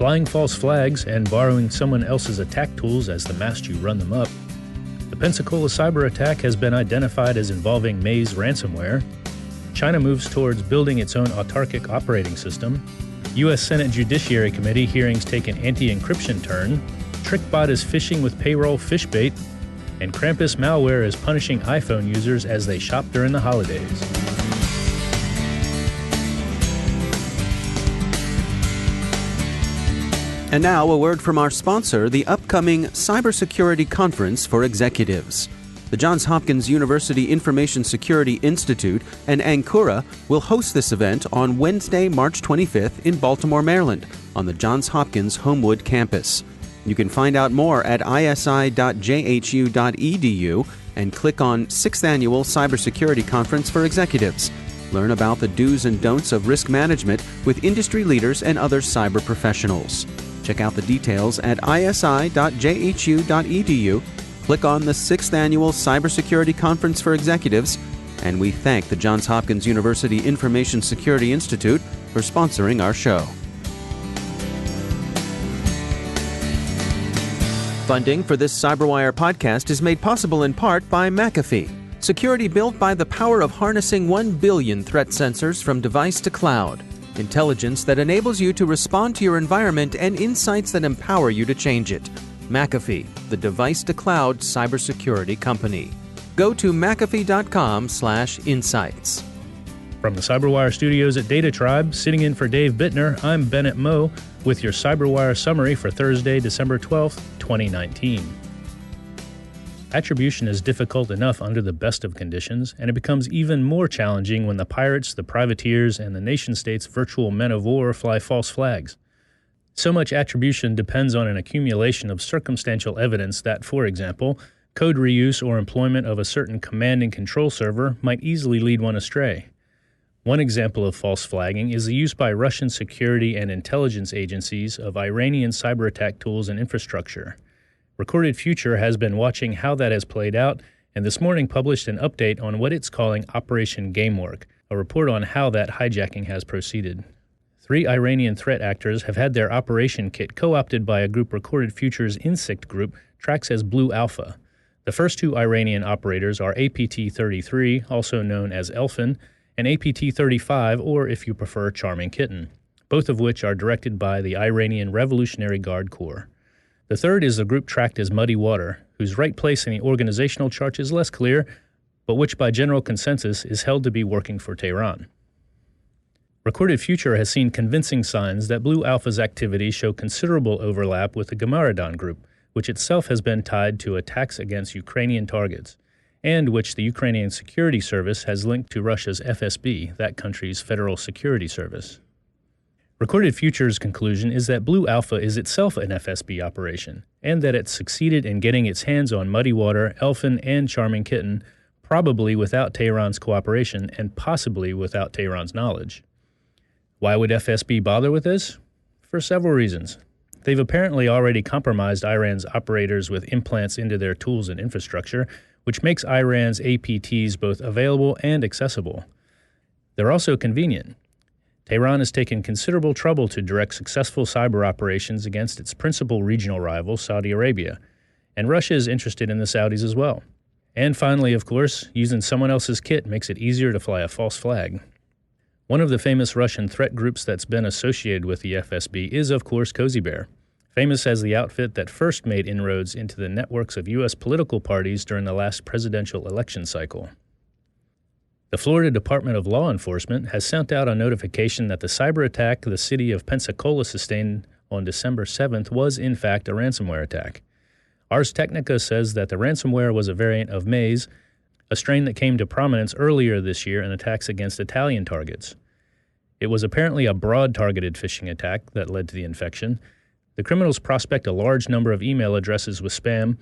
flying false flags, and borrowing someone else's attack tools as the mast you run them up. The Pensacola cyber attack has been identified as involving Maze ransomware. China moves towards building its own autarkic operating system. U.S. Senate Judiciary Committee hearings take an anti-encryption turn. TrickBot is phishing with payroll fish bait. And Krampus malware is punishing iPhone users as they shop during the holidays. And now a word from our sponsor, the upcoming Cybersecurity Conference for Executives. The Johns Hopkins University Information Security Institute and Ancora will host this event on Wednesday, March 25th in Baltimore, Maryland, on the Johns Hopkins Homewood campus. You can find out more at isi.jhu.edu and click on 6th Annual Cybersecurity Conference for Executives. Learn about the do's and don'ts of risk management with industry leaders and other cyber professionals. Check out the details at isi.jhu.edu. Click on the 6th Annual Cybersecurity Conference for Executives, and we thank the Johns Hopkins University Information Security Institute for sponsoring our show. Funding for this CyberWire podcast is made possible in part by McAfee, security built by the power of harnessing 1 billion threat sensors from device to cloud. Intelligence that enables you to respond to your environment and insights that empower you to change it. McAfee, the device-to-cloud cybersecurity company. Go to mcafee.com/insights. From the CyberWire studios at Data Tribe, sitting in for Dave Bittner, I'm Bennett Moe with your CyberWire summary for Thursday, December 12th, 2019. Attribution is difficult enough under the best of conditions, and it becomes even more challenging when the pirates, the privateers, and the nation-states' virtual men of war fly false flags. So much attribution depends on an accumulation of circumstantial evidence that, for example, code reuse or employment of a certain command and control server might easily lead one astray. One example of false flagging is the use by Russian security and intelligence agencies of Iranian cyber attack tools and infrastructure. Recorded Future has been watching how that has played out, and this morning published an update on what it's calling Operation Gamework, a report on how that hijacking has proceeded. 3 Iranian threat actors have had their operation kit co-opted by a group Recorded Future's Insect Group tracks as Blue Alpha. The first 2 Iranian operators are APT-33, also known as Elfin, and APT-35, or if you prefer, Charming Kitten, both of which are directed by the Iranian Revolutionary Guard Corps. The third is the group tracked as Muddy Water, whose right place in the organizational chart is less clear, but which by general consensus is held to be working for Tehran. Recorded Future has seen convincing signs that Blue Alpha's activities show considerable overlap with the Gamaradan group, which itself has been tied to attacks against Ukrainian targets, and which the Ukrainian Security Service has linked to Russia's FSB, that country's federal security service. Recorded Future's conclusion is that Blue Alpha is itself an FSB operation, and that it succeeded in getting its hands on Muddy Water, Elfin, and Charming Kitten, probably without Tehran's cooperation and possibly without Tehran's knowledge. Why would FSB bother with this? For several reasons. They've apparently already compromised Iran's operators with implants into their tools and infrastructure, which makes Iran's APTs both available and accessible. They're also convenient. Tehran has taken considerable trouble to direct successful cyber operations against its principal regional rival, Saudi Arabia, and Russia is interested in the Saudis as well. And finally, of course, using someone else's kit makes it easier to fly a false flag. One of the famous Russian threat groups that's been associated with the FSB is, of course, Cozy Bear, famous as the outfit that first made inroads into the networks of U.S. political parties during the last presidential election cycle. The Florida Department of Law Enforcement has sent out a notification that the cyber attack the city of Pensacola sustained on December 7th was, in fact, a ransomware attack. Ars Technica says that the ransomware was a variant of Maze, a strain that came to prominence earlier this year in attacks against Italian targets. It was apparently a broad-targeted phishing attack that led to the infection. The criminals prospect a large number of email addresses with spam.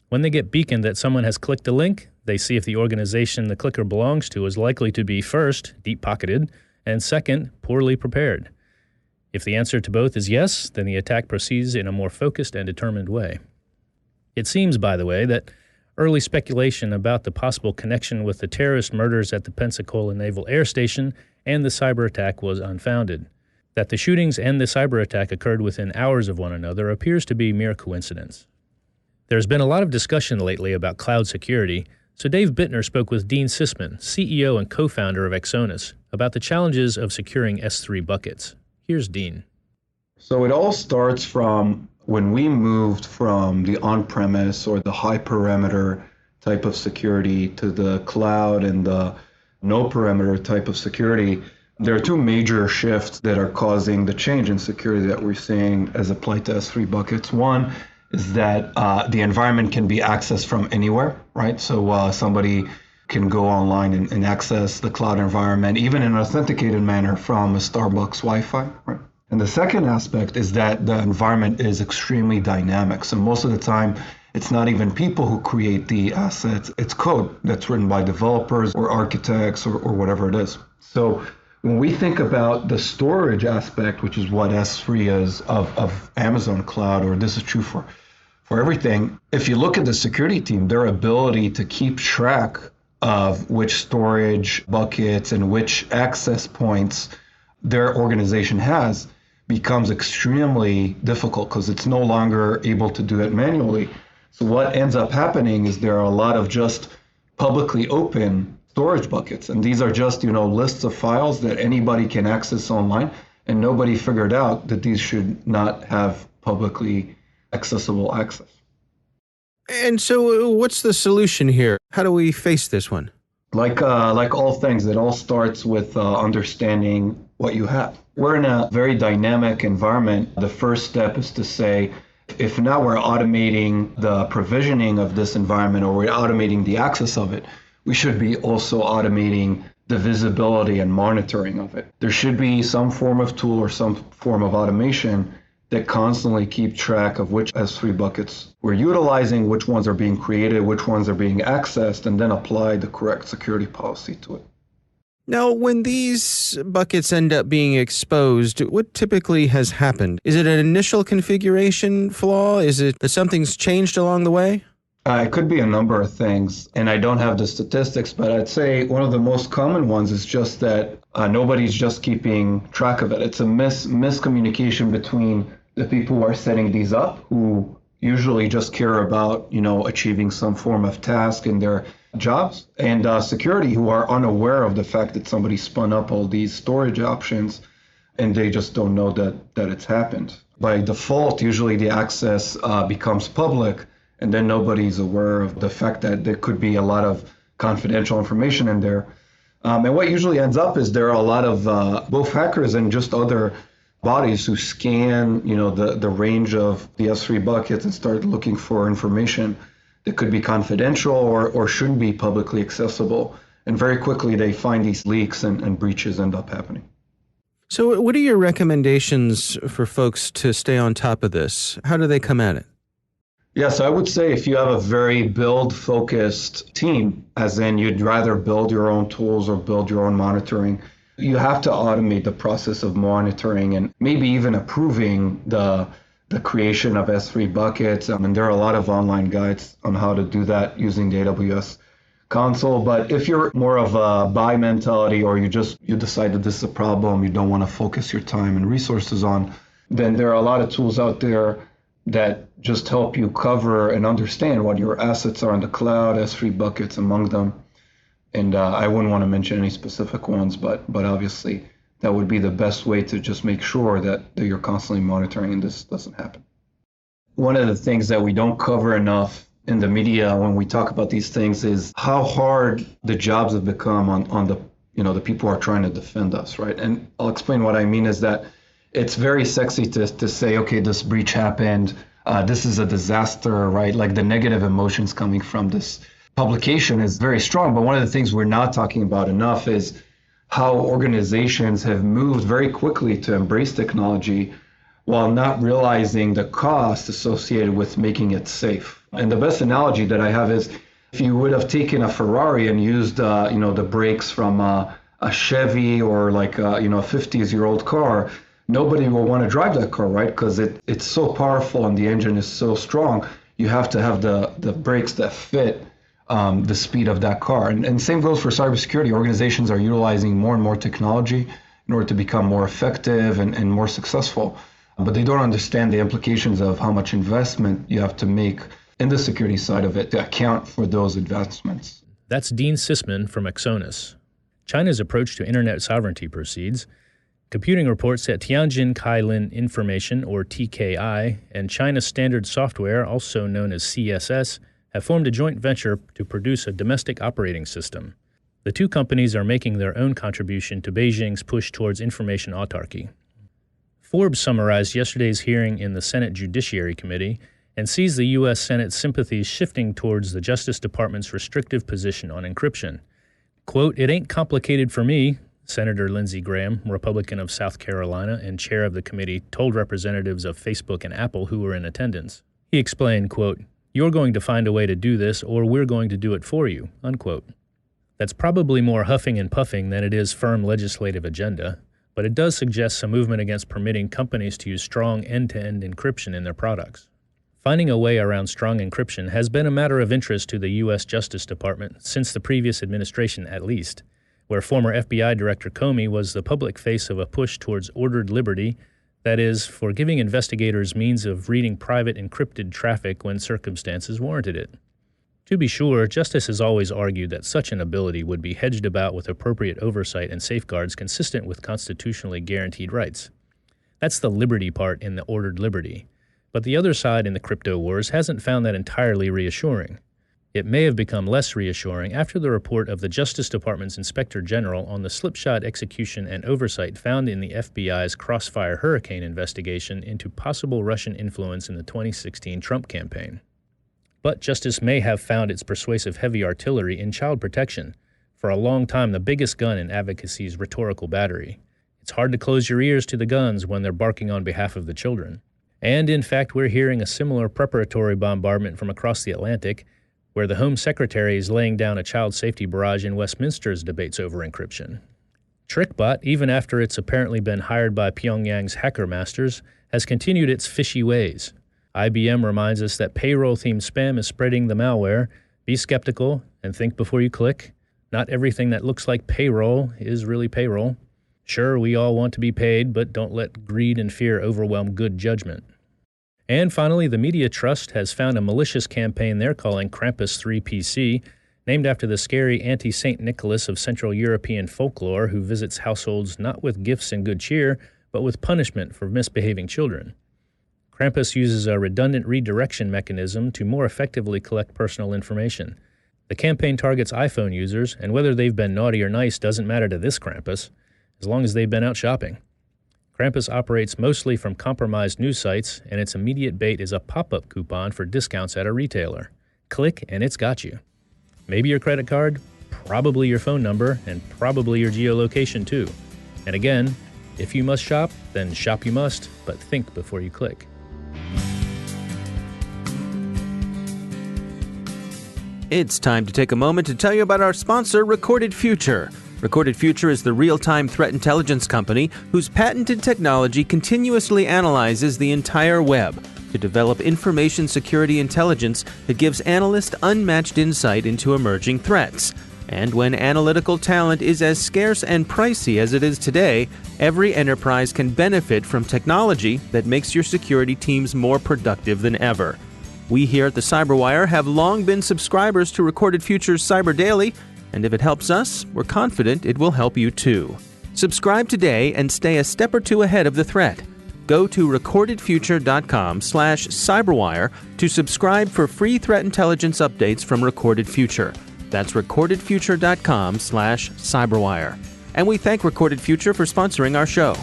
When they get beaconed that someone has clicked a link, they see if the organization the clicker belongs to is likely to be, first, deep-pocketed, and second, poorly prepared. If the answer to both is yes, then the attack proceeds in a more focused and determined way. It seems, by the way, that early speculation about the possible connection with the terrorist murders at the Pensacola Naval Air Station and the cyber attack was unfounded. That the shootings and the cyber attack occurred within hours of one another appears to be mere coincidence. There's been a lot of discussion lately about cloud security, so Dave Bittner spoke with Dean Sisman, CEO and co-founder of Exonis, about the challenges of securing S3 buckets. Here's Dean. So it all starts from when we moved from the on-premise or the high perimeter type of security to the cloud and the no perimeter type of security. There are two major shifts that are causing the change in security that we're seeing as applied to S3 buckets. One is that the environment can be accessed from anywhere, right? So somebody can go online and access the cloud environment, even in an authenticated manner from a Starbucks Wi-Fi, right? And the second aspect is that the environment is extremely dynamic. So most of the time, it's not even people who create the assets, it's code that's written by developers or architects or whatever it is. So when we think about the storage aspect, which is what S3 is of Amazon Cloud, or this is true for everything, if you look at the security team, their ability to keep track of which storage buckets and which access points their organization has becomes extremely difficult because it's no longer able to do it manually. So what ends up happening is there are a lot of just publicly open storage buckets. And these are just, lists of files that anybody can access online. And nobody figured out that these should not have publicly accessible access. And so what's the solution here? How do we face this one? Like all things, it all starts with understanding what you have. We're in a very dynamic environment. The first step is to say, if now we're automating the provisioning of this environment or we're automating the access of it, we should be also automating the visibility and monitoring of it. There should be some form of tool or some form of automation that constantly keep track of which S3 buckets we're utilizing, which ones are being created, which ones are being accessed, and then apply the correct security policy to it. Now, when these buckets end up being exposed, what typically has happened? Is it an initial configuration flaw? Is it that something's changed along the way? It could be a number of things, and I don't have the statistics, but I'd say one of the most common ones is just that nobody's just keeping track of it. It's a miscommunication between the people who are setting these up, who usually just care about, achieving some form of task in their jobs, and security, who are unaware of the fact that somebody spun up all these storage options and they just don't know that it's happened. By default, usually the access becomes public, and then nobody's aware of the fact that there could be a lot of confidential information in there. And what usually ends up is there are a lot of both hackers and just other bodies who scan, the range of the S3 buckets and start looking for information that could be confidential or shouldn't be publicly accessible. And very quickly they find these leaks and breaches end up happening. So what are your recommendations for folks to stay on top of this? How do they come at it? Yes, I would say if you have a very build-focused team, as in you'd rather build your own tools or build your own monitoring, you have to automate the process of monitoring and maybe even approving the creation of S3 buckets. And there are a lot of online guides on how to do that using the AWS console. But if you're more of a buy mentality, or you decide that this is a problem you don't want to focus your time and resources on, then there are a lot of tools out there that just help you cover and understand what your assets are in the cloud, S3 buckets among them. And I wouldn't want to mention any specific ones, but obviously that would be the best way to just make sure that you're constantly monitoring and this doesn't happen. One of the things that we don't cover enough in the media when we talk about these things is how hard the jobs have become on the people who are trying to defend us, right? And I'll explain what I mean is that it's very sexy to say, okay, this breach happened, this is a disaster, right? Like the negative emotions coming from this publication is very strong. But one of the things we're not talking about enough is how organizations have moved very quickly to embrace technology while not realizing the cost associated with making it safe. And the best analogy that I have is if you would have taken a Ferrari and used the brakes from a Chevy or like a 50-year-old car, nobody will want to drive that car, right? Because it's so powerful and the engine is so strong. You have to have the brakes that fit the speed of that car. And same goes for cybersecurity. Organizations are utilizing more and more technology in order to become more effective and more successful. But they don't understand the implications of how much investment you have to make in the security side of it to account for those investments. That's Dean Sisman from Axonis. China's approach to internet sovereignty proceeds. Computing reports that Tianjin Kailin Information, or TKI, and China Standard Software, also known as CSS, have formed a joint venture to produce a domestic operating system. The two companies are making their own contribution to Beijing's push towards information autarky. Forbes summarized yesterday's hearing in the Senate Judiciary Committee and sees the U.S. Senate's sympathies shifting towards the Justice Department's restrictive position on encryption. Quote, "It ain't complicated for me," Senator Lindsey Graham, Republican of South Carolina and chair of the committee, told representatives of Facebook and Apple who were in attendance. He explained, quote, "You're going to find a way to do this, or we're going to do it for you," unquote. That's probably more huffing and puffing than it is firm legislative agenda, but it does suggest some movement against permitting companies to use strong end-to-end encryption in their products. Finding a way around strong encryption has been a matter of interest to the U.S. Justice Department since the previous administration at least, where former FBI Director Comey was the public face of a push towards ordered liberty, that is, for giving investigators means of reading private encrypted traffic when circumstances warranted it. To be sure, Justice has always argued that such an ability would be hedged about with appropriate oversight and safeguards consistent with constitutionally guaranteed rights. That's the liberty part in the ordered liberty. But the other side in the crypto wars hasn't found that entirely reassuring. It may have become less reassuring after the report of the Justice Department's Inspector General on the slipshod execution and oversight found in the FBI's Crossfire Hurricane investigation into possible Russian influence in the 2016 Trump campaign. But Justice may have found its persuasive heavy artillery in child protection, for a long time the biggest gun in advocacy's rhetorical battery. It's hard to close your ears to the guns when they're barking on behalf of the children. And in fact, we're hearing a similar preparatory bombardment from across the Atlantic, where the Home Secretary is laying down a child safety barrage in Westminster's debates over encryption. TrickBot, even after it's apparently been hired by Pyongyang's hacker masters, has continued its fishy ways. IBM reminds us that payroll-themed spam is spreading the malware. Be skeptical and think before you click. Not everything that looks like payroll is really payroll. Sure, we all want to be paid, but don't let greed and fear overwhelm good judgment. And finally, the Media Trust has found a malicious campaign they're calling Krampus 3PC, named after the scary anti-Saint Nicholas of Central European folklore who visits households not with gifts and good cheer, but with punishment for misbehaving children. Krampus uses a redundant redirection mechanism to more effectively collect personal information. The campaign targets iPhone users, and whether they've been naughty or nice doesn't matter to this Krampus, as long as they've been out shopping. Krampus operates mostly from compromised news sites, and its immediate bait is a pop-up coupon for discounts at a retailer. Click, and it's got you. Maybe your credit card, probably your phone number, and probably your geolocation too. And again, if you must shop, then shop you must, but think before you click. It's time to take a moment to tell you about our sponsor, Recorded Future. Recorded Future is the real-time threat intelligence company whose patented technology continuously analyzes the entire web to develop information security intelligence that gives analysts unmatched insight into emerging threats. And when analytical talent is as scarce and pricey as it is today, every enterprise can benefit from technology that makes your security teams more productive than ever. We here at the CyberWire have long been subscribers to Recorded Future's Cyber Daily, and if it helps us, we're confident it will help you too. Subscribe today and stay a step or two ahead of the threat. Go to recordedfuture.com/cyberwire to subscribe for free threat intelligence updates from Recorded Future. That's recordedfuture.com/cyberwire. And we thank Recorded Future for sponsoring our show.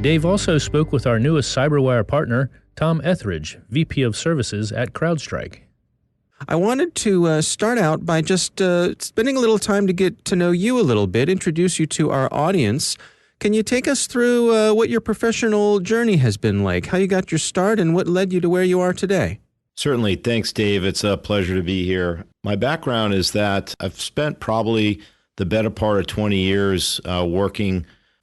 Dave also spoke with our newest CyberWire partner, Tom Etheridge, VP of Services at CrowdStrike. I wanted to start out by just spending a little time to get to know you a little bit, introduce you to our audience. Can you take us through what your professional journey has been like, how you got your start, and what led you to where you are today? Certainly. Thanks, Dave. It's a pleasure to be here. My background is that I've spent probably the better part of 20 years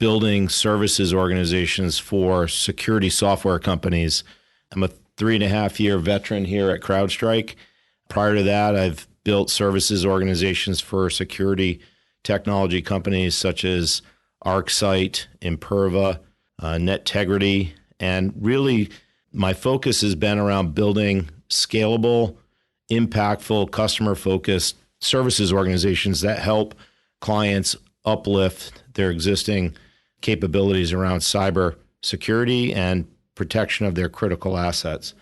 building services organizations for security software companies. I'm a 3.5-year veteran here at CrowdStrike. Prior to that, I've built services organizations for security technology companies such as ArcSight, Imperva, NetTegrity, and really my focus has been around building scalable, impactful, customer-focused services organizations that help clients uplift their existing capabilities around cyber security and protection of their critical assets.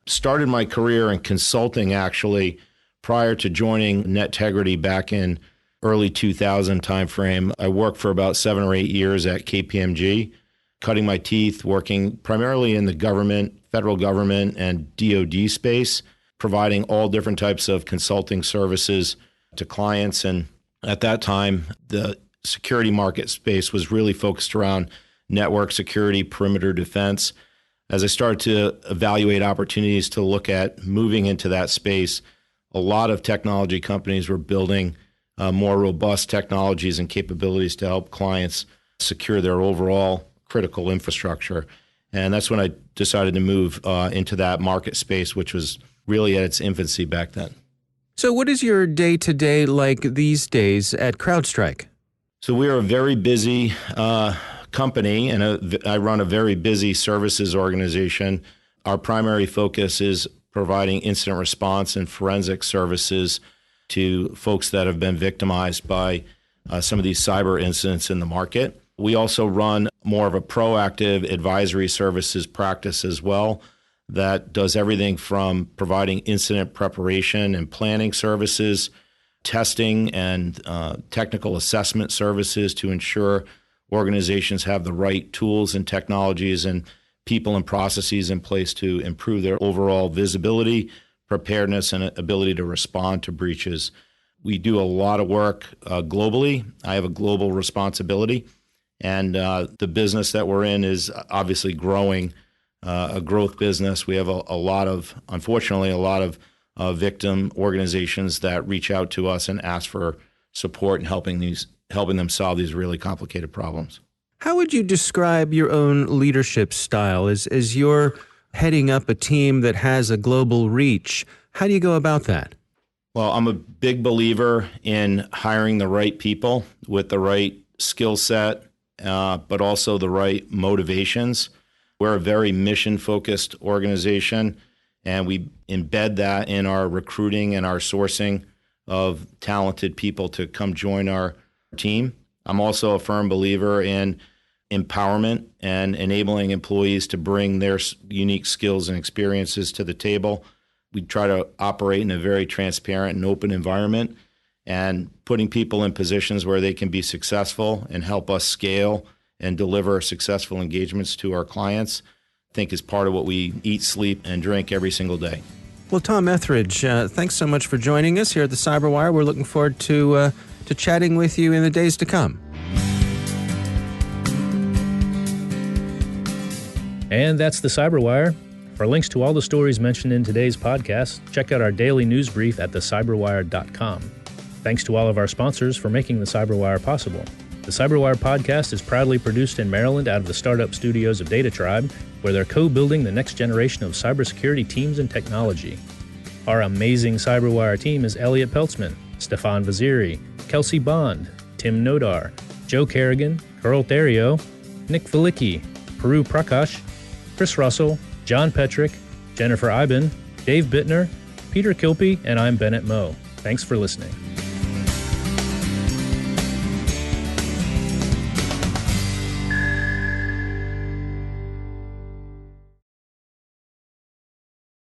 Started my career in consulting actually prior to joining NetTegrity back in early 2000 timeframe. I worked for about 7 or 8 years at KPMG, cutting my teeth, working primarily in the government, federal government, and DoD space, providing all different types of consulting services to clients. And at that time, the security market space was really focused around network security, perimeter defense. As I started to evaluate opportunities to look at moving into that space, a lot of technology companies were building more robust technologies and capabilities to help clients secure their overall critical infrastructure. And that's when I decided to move into that market space, which was really at its infancy back then. So what is your day-to-day like these days at CrowdStrike? So we are a very busy company, and I run a very busy services organization. Our primary focus is providing incident response and forensic services to folks that have been victimized by some of these cyber incidents in the market. We also run more of a proactive advisory services practice as well that does everything from providing incident preparation and planning services, testing and technical assessment services to ensure organizations have the right tools and technologies and people and processes in place to improve their overall visibility, preparedness, and ability to respond to breaches. We do a lot of work globally. I have a global responsibility, and the business that we're in is obviously growing, a growth business. We have unfortunately, a lot of victim organizations that reach out to us and ask for support in helping them solve these really complicated problems. How would you describe your own leadership style as you're heading up a team that has a global reach? How do you go about that? Well, I'm a big believer in hiring the right people with the right skill set, but also the right motivations. We're a very mission-focused organization, and we embed that in our recruiting and our sourcing of talented people to come join our team. I'm also a firm believer in empowerment and enabling employees to bring their unique skills and experiences to the table. We try to operate in a very transparent and open environment, and putting people in positions where they can be successful and help us scale and deliver successful engagements to our clients, I think is part of what we eat, sleep, and drink every single day. Well, Tom Etheridge, thanks so much for joining us here at the CyberWire. We're looking forward to chatting with you in the days to come. And that's the CyberWire. For links to all the stories mentioned in today's podcast, check out our daily news brief at thecyberwire.com. Thanks to all of our sponsors for making the CyberWire possible. The CyberWire podcast is proudly produced in Maryland out of the startup studios of DataTribe, where they're co-building the next generation of cybersecurity teams and technology. Our amazing CyberWire team is Elliot Peltzman, Stefan Vaziri, Kelsey Bond, Tim Nodar, Joe Kerrigan, Carl Theriot, Nick Felicki, Peru Prakash, Chris Russell, John Petrick, Jennifer Iben, Dave Bittner, Peter Kilpie, and I'm Bennett Moe. Thanks for listening.